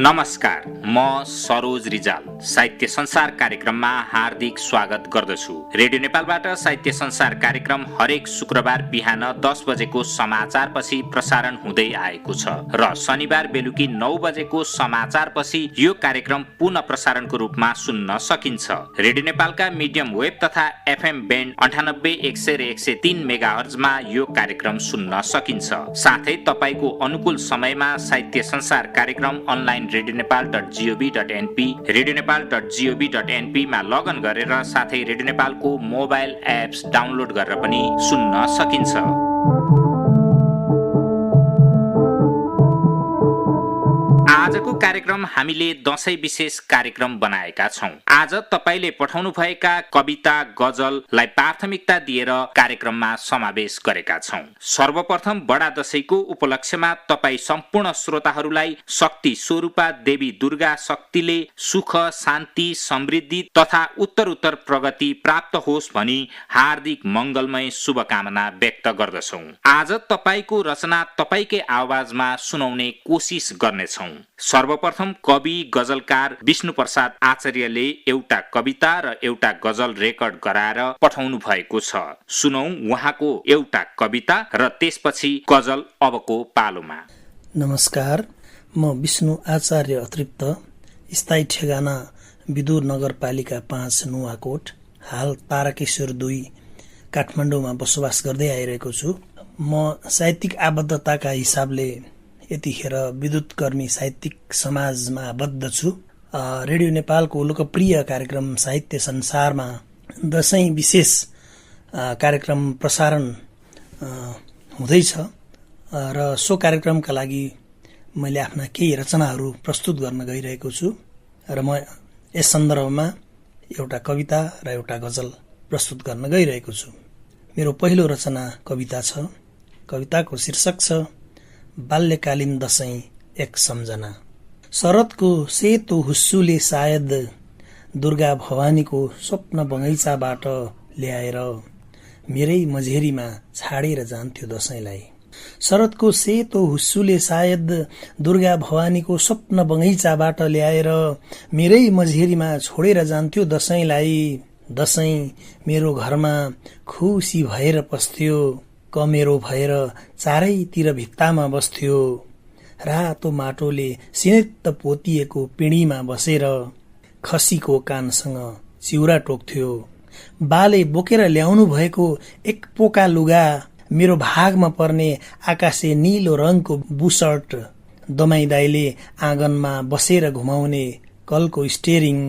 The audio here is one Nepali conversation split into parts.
नमस्कार, म सरोज रिजाल साहित्य संसार कार्यक्रममा हार्दिक स्वागत गर्दछु। रेडियो नेपालबाट साहित्य संसार कार्यक्रम हरेक शुक्रबार बिहान 10 बजेको समाचारपछि प्रसारण हुँदै आएको छ र शनिबार बेलुकी 9 बजेको समाचारपछि यो कार्यक्रम पुनः प्रसारणको रूपमा सुन्न सकिन्छ। रेडियो नेपालका मिडियम वेब तथा एफएम ब्यान्ड 98, 100 र 103 मेगाहर्जमा यो कार्यक्रम सुन्न सकिन्छ। साथै तपाईको अनुकूल समयमा साहित्य संसार कार्यक्रम अनलाइन redionepal.gov.np redionepal.gov.np मा लगइन गरेर साथै रेडियो नेपालको मोबाइल एप्स डाउनलोड गरेर पनि सुन्न सकिन्छ। आजको कार्यक्रम हामीले दशैं विशेष कार्यक्रम बनाएका छौं। आज तपाईले पठाउनु भएका कविता गजललाई प्राथमिकता दिएर कार्यक्रममा समावेश गरेका छौं। सर्वप्रथम बडा दशैंको उपलक्ष्यमा तपाई सम्पूर्ण श्रोताहरूलाई शक्ति स्वरूपा देवी दुर्गा शक्तिले सुख, शान्ति, समृद्धि तथा उत्तरोत्तर प्रगति प्राप्त होस् भनी हार्दिक मंगलमय शुभकामना व्यक्त गर्दछौं। आज तपाईको रचना तपाईकै आवाजमा सुनाउने कोशिश गर्नेछौं। सर्वप्रथम कवि गजलकार विष्णु प्रसाद आचार्यले एउटा कविता र एउटा गजल रेकर्ड गराएर पठाउनु भएको छ। सुनौ उहाँको एउटा कविता र त्यसपछि गजल अबको पालोमा। नमस्कार, म विष्णु आचार्य अतृप्त, स्थायी ठेगाना विदुर नगरपालिका 5 नुवाकोट, हाल तारकेश्वर 2 काठमाडौँमा बसोबास गर्दै आइरहेको छु। म साहित्यिक आबद्धताका हिसाबले यतिखेर विद्युत कर्मी साहित्यिक समाजमा आबद्ध छु। रेडियो नेपालको लोकप्रिय कार्यक्रम साहित्य संसारमा दशैं विशेष कार्यक्रम प्रसारण हुँदैछ र सो कार्यक्रमका लागि मैले आफ्ना केही रचनाहरू प्रस्तुत गर्न गइरहेको छु र म यस सन्दर्भमा एउटा कविता र एउटा गजल प्रस्तुत गर्न गइरहेको छु। मेरो पहिलो रचना कविता छ। कविताको शीर्षक छ बाल्यकालीन दशैं एक सम्झना। शरदको सेतो हुस्सुले सायद दुर्गा भवानीको स्वप्न बगैँचाबाट ल्याएर मेरै मझेरीमा छाडेर जान्थ्यो दशैंलाई। शरदको सेतो हुस्सुले सायद दुर्गा भवानीको स्वप्न बगैँचाबाट ल्याएर मेरै मझेरीमा छोडेर जान्थ्यो दशैंलाई। दशैं मेरो घरमा खुसी भएर पस्थ्यो, कमेरो भएर चारैतिर भित्तामा बस्थ्यो। रातो माटोले सिनित्त पोतिएको पिँढीमा बसेर खसीको कानसँग चिउरा टोक्थ्यो। बाले बोकेर ल्याउनु भएको एक पोका लुगा, मेरो भागमा पर्ने आकाशे नीलो रङको बुशर्ट, दमाई दाइले आँगनमा बसेर घुमाउने कलको स्टेरिङ,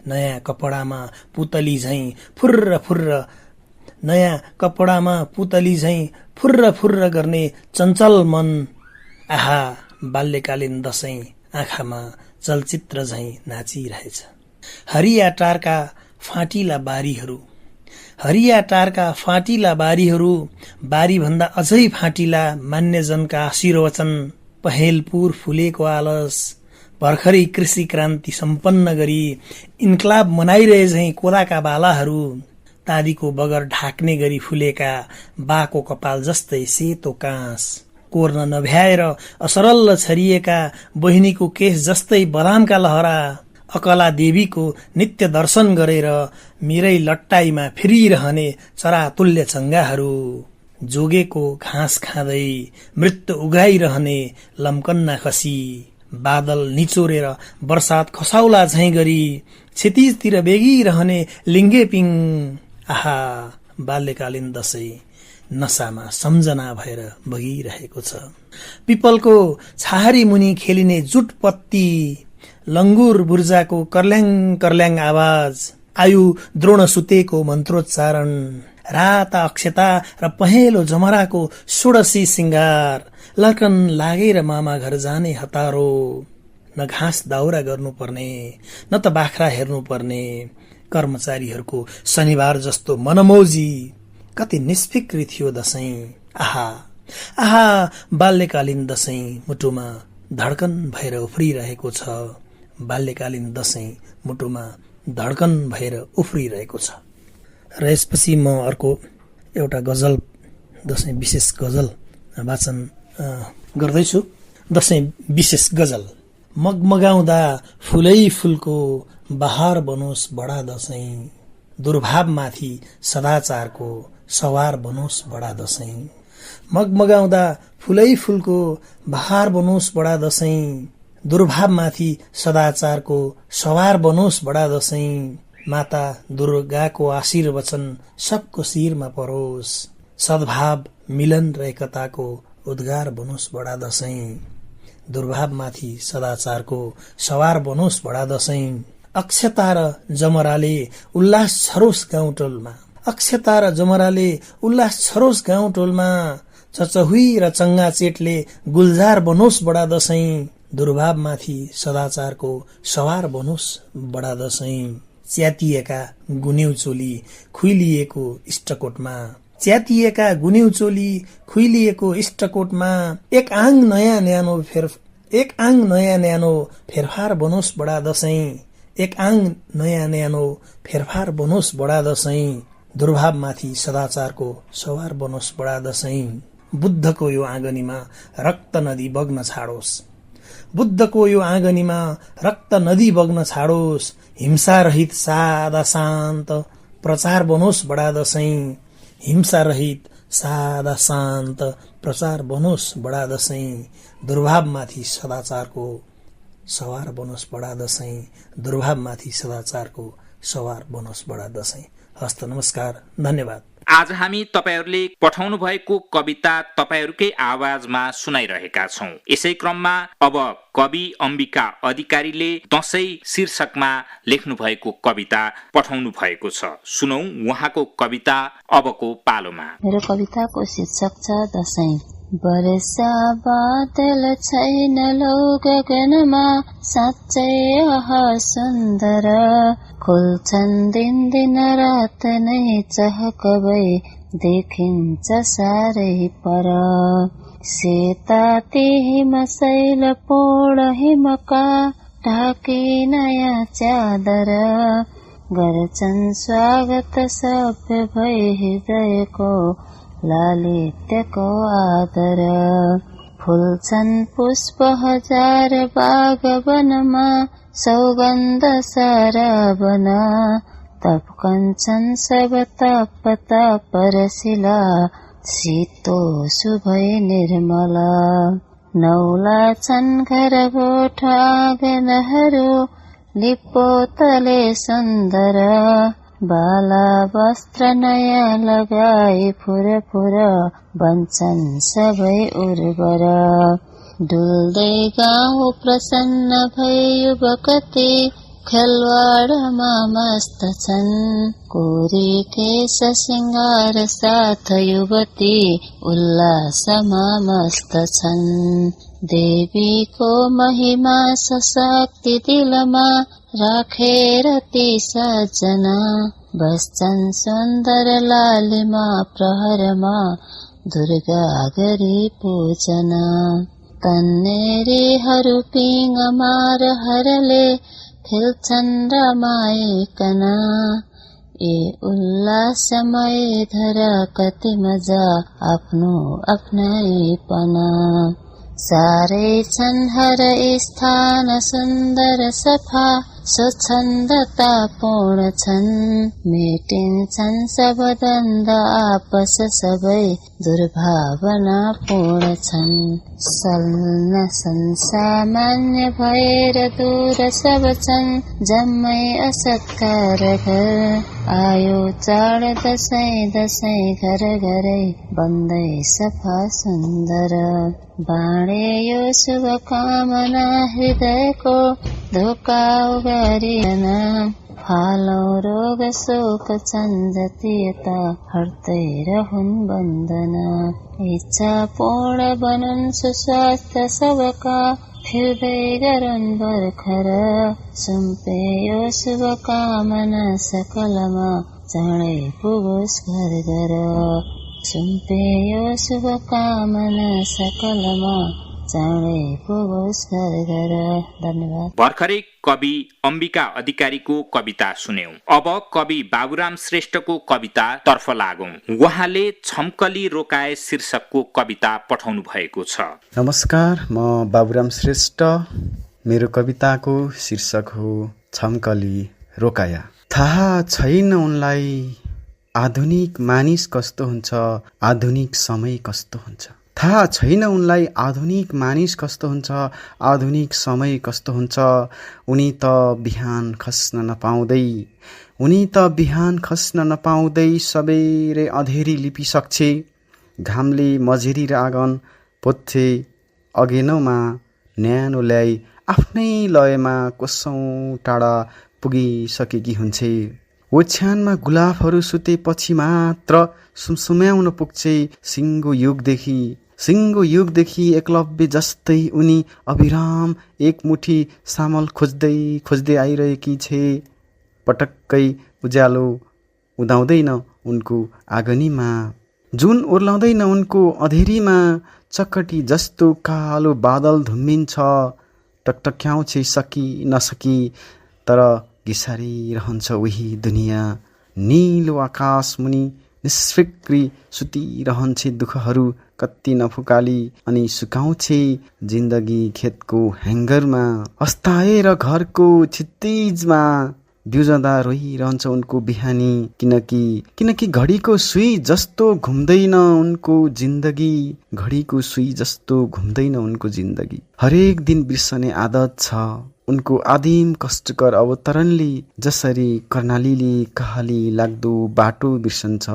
नयाँ कपडामा पुतली झैं फुर्र फुर्र, नयाँ कपडामा पुतली झैं फुर्र फुर्र गर्ने चञ्चल मन। आहा, बाल्यकालीन दशैं आँखामा चलचित्र झैं नाचिरहेछ। हरिया टारका फाटिला बारीहरू, हरिया टारका फाटिला बारीहरू, बारी भन्दा अझै फाटिला मान्यजनका आशीर्वचन। पहेलपुर फुलेको आलस, भर्खरै कृषि क्रान्ति सम्पन्न गरी इन्कलाब मनाइरहे झैं कोलाका बालाहरू। तादीको बगर ढाक्ने गरी फुलेका बाको कपाल जस्तै सेतो काँस, कोर्न नभ्याएर असरल्ल छरिएका बहिनीको केस जस्तै बदामका लहरा। अकला देवीको नित्य दर्शन गरेर मेरै लट्टाईमा फिरिरहने चरातुल्य चङ्गाहरू। जोगेको घाँस खाँदै मृत्यु उगाइरहने लम्कन्ना खसी। बादल निचोरेर बर्सात खसाउला झैं गरी क्षितिजतिर बेगिरहने लिङ्गेपिङ। आहा, बाल्यकालीन दशैं नसामा सम्झना भएर बगिरहेको छ। पिपलको छाहारी मुनि खेलिने जुटपत्ती, लङ्गुर बुर्जाको कर्ल्याङ कर्ल्याङ आवाज, आयु द्रोण सुतेको मन्त्रोच्चारण, राता अक्षता र पहेँलो जमराको षोडशी सिंगार। लर्कन लागेर मामा घर जाने हतारो, न घाँस दाउरा गर्नुपर्ने न त बाख्रा हेर्नुपर्ने। कर्मचारीहरूको शनिबार जस्तो मनमौजी, कति निष्फिक्री थियो दशैं। आहा आहा बाल्यकालीन दशैं मुटुमा धड्कन भएर उफ्रिरहेको छ। बाल्यकालीन दशैं मुटुमा धड्कन भएर उफ्रिरहेको छ। र यसपछि म अर्को एउटा गजल, दशैं विशेष गजल वाचन गर्दैछु। दशैं विशेष गजल। मगमगाउँदा फुलै फुलको बहार बनोस् बडा दशैं। दुर्भावमाथि सदाचारको सवार बनोस् बडा दशैं। मगमगाउँदा फुलै फुलको बहार बनोस् बडा दशैं। दुर्भावमाथि सदाचारको सवार बनोस् बडा दशैं। माता दुर्गाको आशीर्वचन सबको शिरमा परोस्। सद्भाव मिलन र एकताको उद्गार बनोस् बडा दशैं। दुर्भावमाथि सदाचारको सवार बनोस् बडा दशैं। अक्षता र जमराले उल्लास छरोस् गाउँटोलमा। अक्षता र जमराले उल्लास छरोस् गाउँटोलमा। चचहुई र चङ्गा चेटले गुलजार बनोस् बडा दशैं। दुर्भावमाथि सदाचारको सवार बनोस् बडा दशैं। च्यातिएका गुन्यौ चोली खुइलिएको इष्टकोटमा। च्यातिएका गुन्यौ चोली खुइलिएको इष्टकोटमा। एक आङ नयाँ न्यानो फेरफार बनोस् बडा दशैं। एक आङ नयाँ न्यानो फेरफार बनोस् बडा दशैं। दुर्भावमाथि सदाचारको सवार बनोस् बडा दशैं। बुद्धको यो आँगनीमा रक्त नदी बग्न छाडोस्। बुद्धको यो आँगनीमा रक्त नदी बग्न छाडोस्। हिंसा रहित सादा शान्त प्रचार बनोस् बडा दशैं। हिंसा रहित सादा शान्त प्रचार बनोस् बडा दशैं। दुर्भावमाथि सदाचारको सवार बनोस् बडा दशैं। दुर्भावमाथि सदाचारको सवार बनोस् बडा दशैं। हस्त नमस्कार, धन्यवाद। आज हामी तपाईहरूले पठाउनु भएको कविता तपाईहरूकै आवाजमा सुनाइरहेका छौं। यसै क्रममा अब कवि अम्बिका अधिकारीले दशैं शीर्षकमा लेख्नु भएको कविता पठाउनु भएको छ। सुनौ उहाँको कविता अबको पालोमा। मेरो कविताको शीर्षक छ दशैं। वर्षा बादल छैन लौ गगनमा, साँच्चै सुन्दर खुल्छन् दिन दिन रात नै चहकबै, देखिन्छ सारै पर। सेता हिम शैल पोड हिमका ढाकी नयाँ च्यादर, गर्छन् स्वागत सभ्य भई हृदयको लालित्यको आदर। फुल्छन् पुष्प हजार बागवनमा, सौगन्ध सरबन, तप्कन्छन् सब तप परशिला, शीतो शुभै निर्मल। नौला छन् घर गोठ आँगनहरू, लिप्पोतले सुन्दर, बाला वस्त्र नयाँ लगाई फुर बन्छन् सबै उर्वर। डुल्दै गाउँ प्रसन्न भई युवकती, खेलवाडमा मस्त छन्, कोरी केश सिंगार साथ युवती, उल्लासमा मस्त छन्। देवीको महिमा शक्ति दिलमा, राखेर ती सजना, बस्छन् सुन्दर लालिमा प्रहरमा, दुर्गा गरी पूजना। तन्नेरीहरू पिङमा रहरले, खेल्छन् रमाइकन, ए उल्लासमय धर कति मजा आफ्नो आफ्नैपन। सारै छन् हर स्थान सुन्दर सफा, स्वच्छन्दता पूर्ण छन्, मेटिन्छन् सब द्वन्द आपस सबै, दुर्भावना पूर्ण छन्। सल्न सामान्य भएर दूर सब छन्, जम्मै असत्कार घर, आयो चाड दशैं घर घरै, बन्दै सफा सुन्दर। बाँडे यो शुभकामना हृदयको, धोका उगारिएन, फालौं रोग शोक छन् जति यता, हट्दै रहन् बन्दना। इच्छा पूर्ण बनुन् सुस्वास्थ्य सबका, फिर्दै गरून् भर्खर, सुम्पे यो शुभकामना सकलमा, चाँडै पुगोस् घर घर सुम्पे यो शुभकामना सकलमा चाँडै पुगोस् घर घर। धन्यवाद। भर्खरै कवि अम्बिका अधिकारीको कविता सुन्यौं। अब कवि बाबुराम श्रेष्ठको कविता तर्फ लागौं। उहाँले छम्कली रोकाए शीर्षकको कविता पठाउनु भएको छ। नमस्कार, म बाबुराम श्रेष्ठ। मेरो कविताको शीर्षक हो छम्कली रोकाया। थाहा छैन उनलाई आधुनिक मानिस कस्तो हुन्छ, आधुनिक समय कस्तो हुन्छ। थाहा छैन उनलाई आधुनिक मानिस कस्तो हुन्छ, आधुनिक समय कस्तो हुन्छ। उनी त बिहान खस्न नपाउँदै, उनी त बिहान खस्न नपाउँदै सबेरै अँधेरी लिपिसक्छे। घामले मझेरी र आँगन पोच्छे अगेनोमा न्यानो ल्याई आफ्नै लयमा कोसौँ टाढा पुगिसकेकी हुन्छे। ओछ्यानमा गुलाफहरू सुतेपछि मात्र सुमसुम्याउन पुग्छे। सिङ्गो युगदेखि एकलव्य जस्तै उनी अविराम एकमुठी सामल खोज्दै खोज्दै आइरहेकी छे। पटक्कै उज्यालो उदाउँदैन उनको आँगनीमा, जुन ओर्लाउँदैन उनको अँधेरीमा। चकटी जस्तो कालो बादल धुम्मिन्छ, टकटक्याउँछे सकी नसकी, तर घिसारिरहन्छ उही दुनियाँ। नीलो आकाश मुनि निष्फिक्री सुतिरहन्छे दुःखहरू कति नफुकाली, अनि सुकाउँछे जिन्दगी खेतको ह्याङ्गरमा। अस्ताएर घरको क्षितिजमा बिउजँदा रोइरहन्छ उनको बिहानी, किनकि घडीको सुई जस्तो घुम्दैन उनको जिन्दगी, घडीको सुई जस्तो घुम्दैन उनको जिन्दगी। हरेक दिन बिर्सने आदत छ उनको आदिम कष्टकर अवतरणले, जसरी कर्णालीले कहाली लाग्दो बाटो बिर्सन्छ,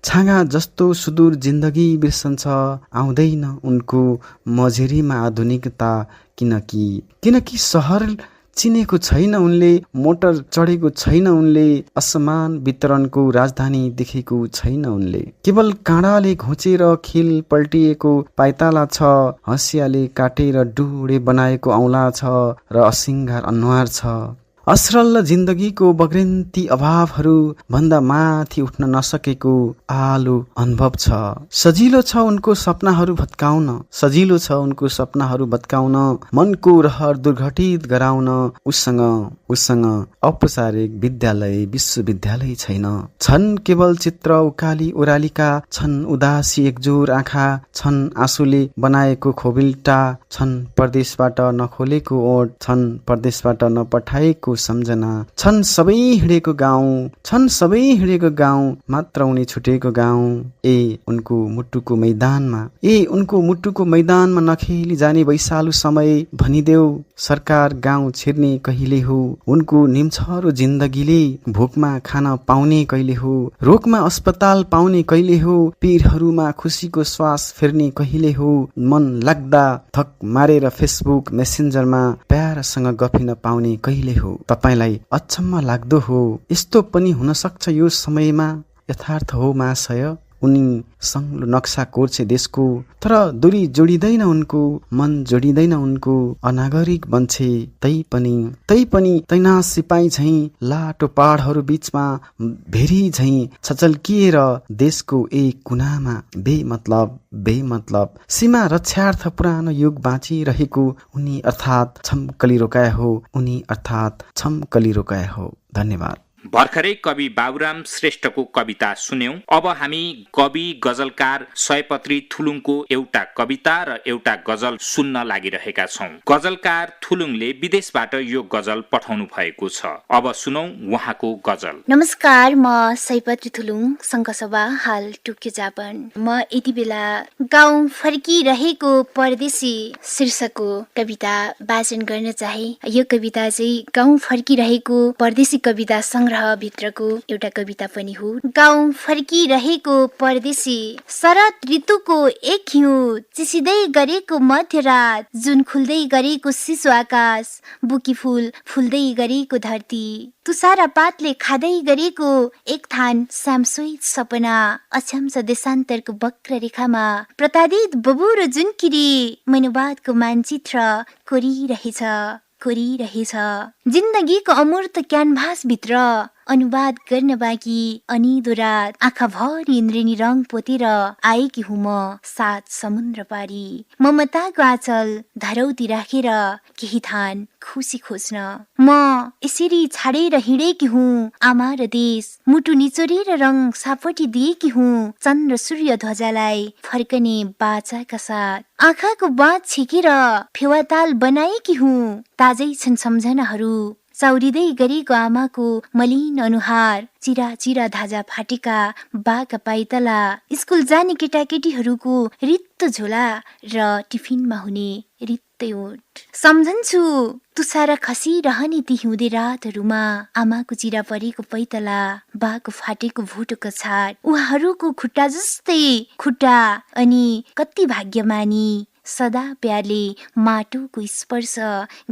छाँगा जस्तो सुदूर जिन्दगी बिर्सन्छ। आउँदैन उनको मझेरीमा आधुनिकता, किनकि सहर चिनेको छैन उनले, मोटर चढेको छैन उनले, असमान वितरणको राजधानी देखेको छैन उनले। केवल काँडाले घोचेर खेल पल्टिएको पाइताला छ, हँसियाले काटेर डुडे बनाएको औँला छ, र असिङ्गार अनुहार छ। असरल जिन्दगीको बग्रेन्ती अभावहरू भन्दा माथि उठ्न नसकेको आलो अनुभव छ। सजिलो छ उनको सपनाहरू भत्काउन, मनको रहर दुर्घटित गराउन। उसँग औपचारिक विद्यालय विश्वविद्यालय छैन। छन् केवल चित्र उकाली ओरालीका, छन् उदासी एकजोर आँखा, छन् आँसुले बनाएको खोबिल्टा, छन् परदेशबाट नखोलेको ओठ, छन् परदेशबाट नपठाएको सम्झना। छन् सबै हिँडेको गाउँ, मात्र उनी छुटेको गाउँ। उनको मुटुको मैदानमा नखेली जाने वैशालु समय भनिदेऊ। सरकार गाउँ छिर्ने कहिले हो, उनको निम्छरो जिन्दगीले। भोकमा खान पाउने कहिले हो, रोगमा अस्पताल पाउने कहिले हो, पीरहरूमा खुसीको श्वास फेर्ने कहिले हो। मन लाग्दा थक मारेर फेसबुक मेसेन्जरमा प्यारसँग गफिन पाउने कहिले हो। तपाईलाई अचम्म लाग्दो हो, यस्तो पनि हुन सक्छ यो समयमा। यथार्थ हो महाशय, उनी सङ्लो नक्सा कोर्छे देशको, तर दूरी जोडिँदैन उनको, मन जोडिँदैन उनको। अनागरिक बन्छे तैपनि तैनाथ सिपाही झैं लाटो पहाडहरू बीचमा भेरी झैं छचल्किएर देशको एक कुनामा बेमतलब सीमा रक्षार्थ पुरानो युग बाँचिरहेको उनी अर्थात् छम्कली रोकाए हो। धन्यवाद। भर्खरै कवि बाबुराम श्रेष्ठको कविता सुन्यौं। अब हामी कवि गजलकार सयपत्री थुलुङको एउटा कविता र एउटा गजल सुन्न लागिरहेका छौं। गजलकार थुलुङले विदेशबाट यो गजल पठाउनु भएको छ। अब सुनौ उहाँको गजल। नमस्कार, म सयपत्री थुलुङ, संघसभा हाल टोकियो जापान। म यति बेला गाउँ फर्किरहेको परदेशी शीर्षकको कविता वाचन गर्न चाहे। यो कविता चाहिँ गाउँ फर्किरहेको परदेशी कविता भित्रको एउटा कविता पनि हो। गाउँ फर्किरहेको परदेशी, शरद ऋतुको एक हिउँ चिसिँदै गरेको मध्यरात, जुन खुल्दै गरेको शिशु आकाश, बुकी फुल फुल्दै गरेको धरती, तुषारा पातले खाँदै गरेको एक थान सामसोइट सपना, अक्षम्स देशान्तरको वक्र रेखामा प्रताडित बबुरो जुनकिरी मनोवादको मानचित्र कोरिरहेछ। जिन्दगीको अमूर्त क्यानभास भित्र अनुवाद गर्न बाँकी अनिदो रात आँखाभरि इन्द्रेणी रङ पोतेर आएकी हुँ म 7 समुद्र पारी। ममताको आँचल धरौती राखेर केही थान खुसी खोज्न म यसरी छाडेर हिँडेकी हुँ आमा र देश। मुटु निचोरेर रङ सापटी दिएकी हुँ चन्द्र सूर्य ध्वजालाई फर्कने बाचाका साथ। आँखाको बाँध छेकेर फेवाताल बनाएकी हुँ ताजै छन् सम्झनाहरू। चौरिँदै गरेको आमाको मलिन अनुहार, चिरा चिरा धाजा फाटेका बाका पाइतला, स्कुल जाने केटाकेटीहरूको रित्तो झोला र टिफिनमा हुने रित्तै ओठ। सम्झन्छु तुसारा खसिरहने ती हिउँदे रातहरूमा आमाको चिरा परेको पैतला, बाको फाटेको भुटोको छाड, उहाँहरूको खुट्टा जस्तै खुट्टा अनि कति भाग्यमानी सदा प्यारले माटोको स्पर्श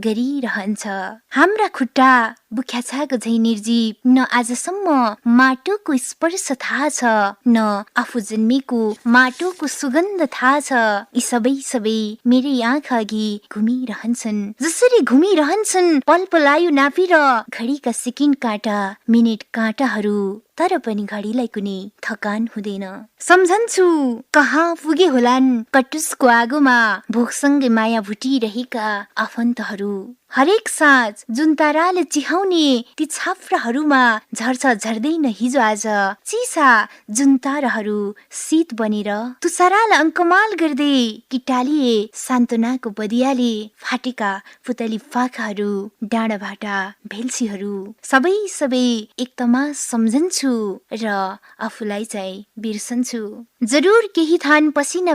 गरिरहन्छ। हाम्रा खुट्टा बुख्याछाको झै निर्जीव, न आजसम्म माटोको स्पर्श थाहा छ न आफू जन्मेको माटोको सुगन्ध थाहा छ। यी सबै मेरै आँखा अघि घुमिरहन्छन्, जसरी घुमिरहन्छन् पल पल आयु नापेर घडीका सेकेन्ड काँटा मिनेट काँटाहरू। तर पनि घडीलाई कुनै थकान हुँदैन। सम्झन्छु कहाँ पुगे होलान् कटुसको आगोमा भोकसँगै माया भुटिरहेका आफन्तहरू। हरेक साँझ जुन ताराले चिहाउने ती छाप्राहरूमा झर्छ झर्दैन हिजो आज चिसा जुन ताराहरू शीत बनेर तुसारालाई अङ्कमाल गर्दै किटालिए सान्त्वनाको बदियाले फाटेका पुतली पाखाहरू, डाँडा भाटा भेल्सीहरू सबै एकदमा सम्झन्छु र आफूलाई चाहिँ बिर्सन्छु। जरुर केही थान पसिना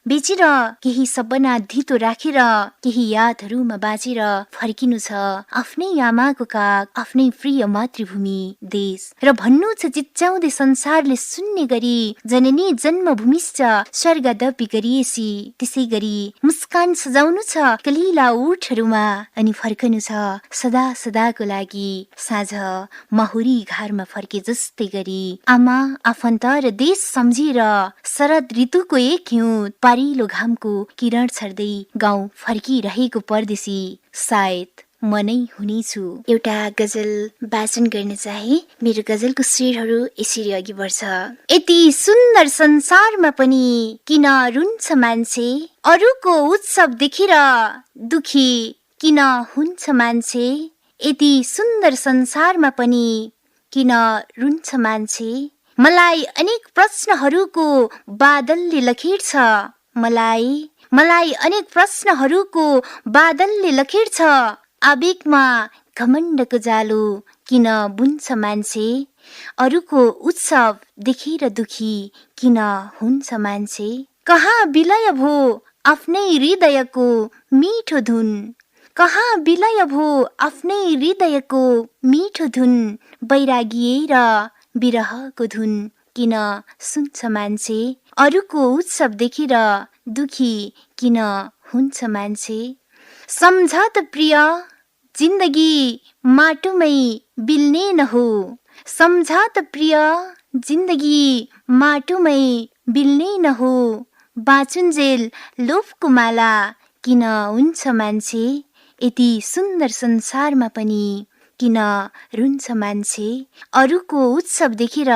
बेचेर, केही सपना धितो राखेर, केही यादहरूमा बाँचेर फर्किनु छ आफ्नै आमाको काग, आफ्नै प्रिय मातृभूमि देश। र भन्नु छ चिच्याउँदै संसारले सुन्ने गरी जननी जन्मभूमिश्च स्वर्गदपि गरिएसी। त्यसै गरी मुस्कान सजाउनु छ कलिला ओठहरूमा अनि फर्कनु छ सदा सदाको लागि साँझ महुरी घरमा फर्के जस्तै गरी। आमा आफन्त र देश सम्झेर शरद ऋतुको एक हिउँद पारिलो घामको किरण छर्दै गाउँ फर्किरहेको परदेशी सायद म नै हुनेछु। एउटा गजल वाचन गर्न चाहे। मेरो गजलको शेरहरू यसरी अघि बढ्छ। यति सुन्दर संसारमा पनि किन रुन्छ मान्छे, अरूको उत्सव देखेर दुखी किन हुन्छ मान्छे। यति सुन्दर संसारमा पनि किन रुन्छ मान्छे। मलाई अनेक प्रश्नहरूको बादलले लखेड्छ, मलाई अनेक प्रश्नहरूको बादलले लखेड्छ। आवेगमा घमण्डको जालो किन बुन्छ मान्छे, अरूको उत्सव देखेर दुखी किन हुन्छ मान्छे। कहाँ विलय भो आफ्नै हृदयको मिठो धुन, कहाँ विलय भो आफ्नै हृदयको मिठो धुन। बैरागी र विरहको धुन किन सुन्छ मान्छे, अरूको उत्सव देखेर दुखी किन हुन्छ मान्छे। सम्झ त प्रिय जिन्दगी माटोमै बिल्ने न हो, सम्झ त प्रिय जिन्दगी माटोमै बिल्ने न हो। बाँचुन्जेल लोभको माला किन हुन्छ मान्छे, यति सुन्दर संसारमा पनि किन रुन्छ मान्छे। अरूको उत्सव देखेर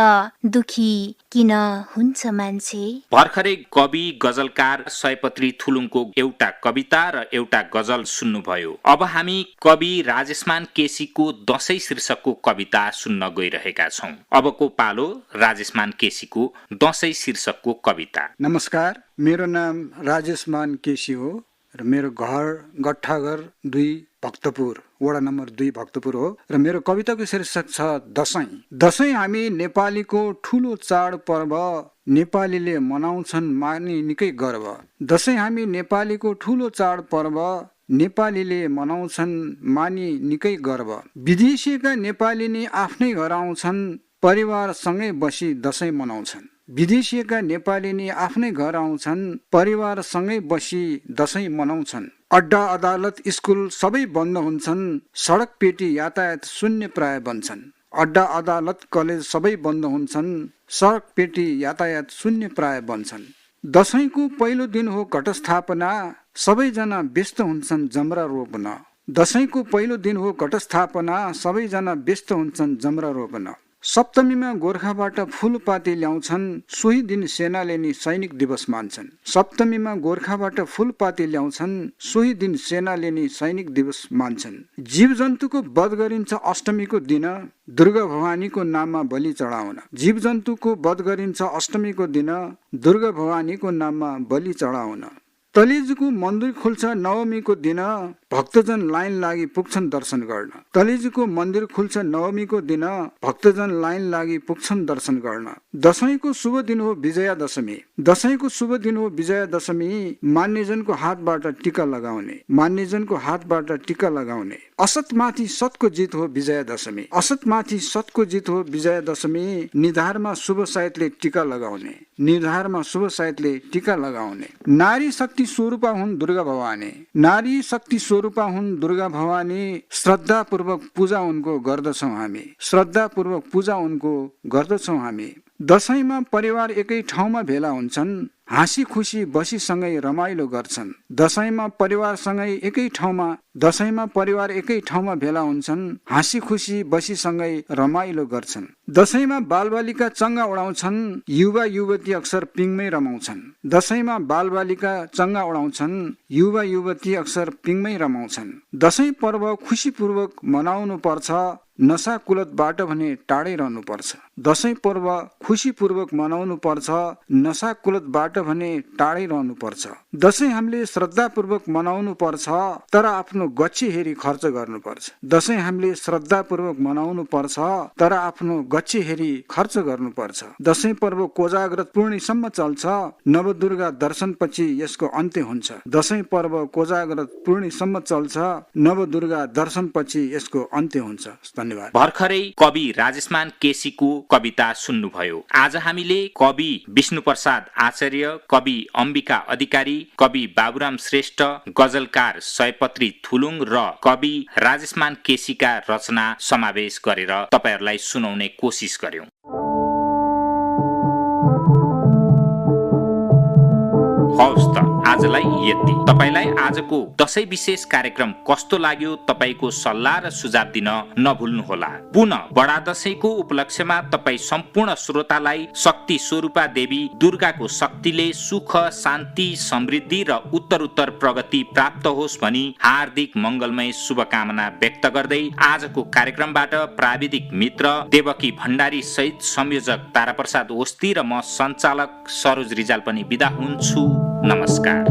दुखी किन हुन्छ मान्छे। भर्खरै कवि गजलकार सयपत्री थुलुङको एउटा कविता र एउटा गजल सुन्नुभयो। अब हामी कवि राजेशमान केसीको दशैं शीर्षकको कविता सुन्न गइरहेका छौं। अबको पालो राजेशमान केसीको दशैं शीर्षकको कविता। नमस्कार, मेरो नाम राजेशमान केसी हो र मेरो घर गट्ठाघर 2 भक्तपुर, वडा नम्बर 2 भक्तपुर हो र मेरो कविताको शीर्षक छ दशैं। दशैं हामी नेपालीको ठुलो चाड पर्व, नेपालीले मनाउँछन् मानी निकै गर्व। दशैं हामी नेपालीको ठुलो चाड पर्व, नेपालीले मनाउँछन् मानी निकै गर्व। विदेशीका नेपाली नै आफ्नै घर आउँछन्, परिवारसँगै बसी दशैं मनाउँछन्। विदेशीका नेपाली नै आफ्नै घर आउँछन्, परिवारसँगै बसी दशैं मनाउँछन्। अड्डा अदालत स्कुल सबै बन्द हुन्छन्, सडक पेटी यातायात शून्य प्राय बन्छन्। अड्डा अदालत कलेज सबै बन्द हुन्छन्, सडक पेटी यातायात शून्य प्राय बन्छन्। दशैंको पहिलो दिन हो घटस्थापना, सबैजना व्यस्त हुन्छन् जमरा रोप्न। दशैंको पहिलो दिन हो घटस्थापना, सबैजना व्यस्त हुन्छन् जमरा रोपन। सप्तमीमा गोर्खाबाट फूलपाती ल्याउँछन्, सोही दिन सेनाले नि सैनिक दिवस मान्छन्। सप्तमीमा गोर्खाबाट फूलपाती ल्याउँछन्, सोही दिन सेनाले नि सैनिक दिवस मान्छन्। जीव जन्तुको वध गरिन्छ अष्टमीको दिन, दुर्गा भवानीको नाममा बलि चढाउन। जीव जन्तुको वध गरिन्छ अष्टमीको दिन, दुर्गा भवानीको नाममा बलि चढाउन। तलेजुको मन्दिर खुल्छ नवमीको दिन, भक्तजन लाइन लागि पुग्छन् दर्शन गर्न। तलेजुको मन्दिर खुल्छ नवमीको दिन, भक्तजन लाइन लागि पुग्छन् दर्शन गर्न। दशैंको शुभ दिन हो विजया दशमी। दशैंको शुभ दिन हो विजया दशमी, मान्यजनको हातबाट टीका लगाउने। मान्यजनको हातबाट टीका लगाउने। असतमाथि सतको जित हो विजया दशमी। असतमाथि सतको जित हो विजया दशमी, निधारमा शुभ सायतले टीका लगाउने। निधारमा शुभ सायतले टीका लगाउने। नारी शक्ति स्वरूपा हुन् दुर्गा भवानी। नारी शक्ति स्वरूपा हुन् दुर्गा भवानी, श्रद्धापूर्वक पूजा उनको गर्दछौँ हामी। श्रद्धापूर्वक पूजा उनको गर्दछौँ हामी। दशैंमा परिवार एकै ठाउँमा भेला हुन्छन्, हाँसी खुसी बसीसँगै रमाइलो गर्छन्। दशैंमा परिवारसँगै एकै ठाउँमा दशैंमा परिवार एकै ठाउँमा भेला हुन्छन्, हाँसी खुसी बसीसँगै रमाइलो गर्छन्। दशैंमा बालबालिका चङ्गा उडाउँछन्, युवा युवती अक्सर पिङमै रमाउँछन्। दशैंमा बालबालिका चङ्गा उडाउँछन्, युवा युवती अक्सर पिङमै रमाउँछन्। दशैं पर्व खुसीपूर्वक मनाउनु पर्छ, नशा कुलतबाट भने टाढै रहनुपर्छ। दशैं पर्व खुसीपूर्वक मनाउनु पर्छ, नशा कुलतबाट भने टाढै रहनुपर्छ। दशैं हामीले श्रद्धापूर्वक मनाउनु पर्छ, तर आफ्नो गच्छी हेरी खर्च गर्नुपर्छ। दशैं हामीले श्रद्धापूर्वक मनाउनु पर्छ, तर आफ्नो गच्छी हेरी खर्च गर्नुपर्छ। दशैं पर्व कोजाग्रत पूर्णिसम्म चल्छ, नवदुर्गा दर्शनपछि यसको अन्त्य हुन्छ। दशैं पर्व कोजाग्रत पूर्णिसम्म चल्छ, नवदुर्गा दर्शनपछि यसको अन्त्य हुन्छ। धन्यवाद। भर्खरै कवि राजेशमान केसीको कविता सुन्नुभयो। आज हामीले कवि विष्णु प्रसाद आचार्य, कवि अम्बिका अधिकारी, कवि बाबुराम श्रेष्ठ, गजलकार सयपत्री थुलुङ र कवि राजेशमान केसीका रचना समावेश गरेर तपाईहरुलाई सुनाउने कोसिस गर्यौं। हवस् त आजलाई यति। तपाईलाई आजको दशैं विशेष कार्यक्रम कस्तो लाग्यो तपाईको सल्लाह र सुझाव दिन नभुल्नुहोला। पुनः बडा दशैंको उपलक्ष्यमा तपाई सम्पूर्ण श्रोतालाई शक्ति स्वरूपा देवी दुर्गाको शक्तिले सुख, शान्ति, समृद्धि र उत्तरोत्तर प्रगति प्राप्त होस् भनी हार्दिक मंगलमय शुभकामना व्यक्त गर्दै आजको कार्यक्रमबाट प्राविधिक मित्र देवकी भण्डारी सहित संयोजक ताराप्रसाद ओस्ती र म सञ्चालक सरोज रिजाल पनि बिदा हुन्छु। नमस्कार।